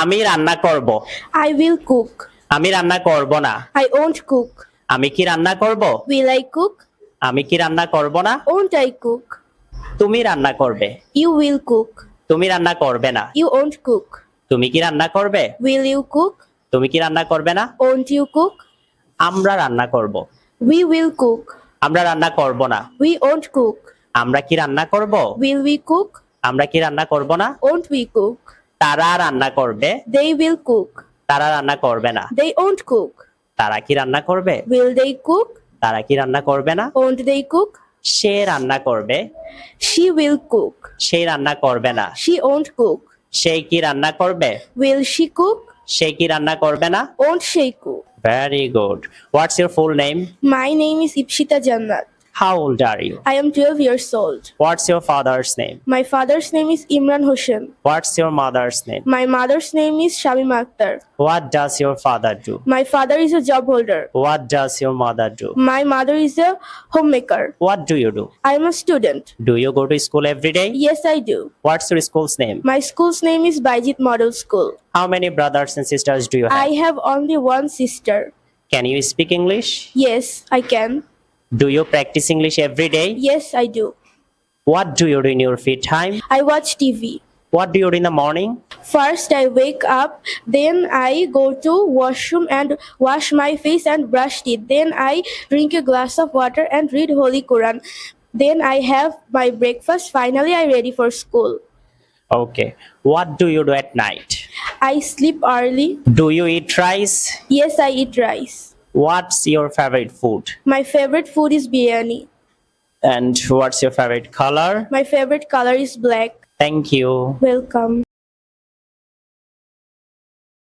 আমি রান্না করব। I will cook. আমি রান্না করব না। I won't cook. আমি কি রান্না করব? Will I cook? আমি কি রান্না করব না। Won't I cook? তুমি রান্না করবে। You will cook. তুমি রান্না করবে না। You won't cook. তুমি কি রান্না করবে? Will you cook? তুমি কি রান্না করবে না। Won't you cook? আমরা রান্না করব। We will cook. আমরা রান্না করব না। We won't cook. আমরা কি রান্না করব? Will we cook? আমরা কি রান্না করব না। Won't we cook? তারা রান্না করবে। They will cook. তারা রান্না করবে না। They won't cook. তারা কি রান্না করবে? Will they cook? তারা কি রান্না করবে না। Won't they cook? সে রান্না করবে। She will cook. সে রান্না করবে না। She won't cook. সে কি রান্না করবে? Will she cook? সে কি রান্না করবে না। Won't she cook? Very good. What's your full name? My name is Ipshita Jannat. How old are you? I am 12 years old. What's your father's name? My father's name is Imran Hossain. What's your mother's name? My mother's name is Shamim Akhtar. What does your father do? My father is a job holder. What does your mother do? My mother is a homemaker. What do you do? I am a student. Do you go to school every day? Yes, I do. What's your school's name? My school's name is Baijit Model School. How many brothers and sisters do you have? I have only one sister. Can you speak English? Yes, I can. Do you practice English every day? Yes, I do. What do you do in your free time? I watch TV. What do you do in the morning? First, I wake up, then I go to washroom and wash my face and brush teeth. Then I drink a glass of water and read Holy Quran. Then I have my breakfast. Finally, I ready for school. Okay. What do you do at night? I sleep early. Do you eat rice? Yes, I eat rice. What's your favorite food? My favorite food is biryani. And what's your favorite color? My favorite color is black. Thank you. Welcome.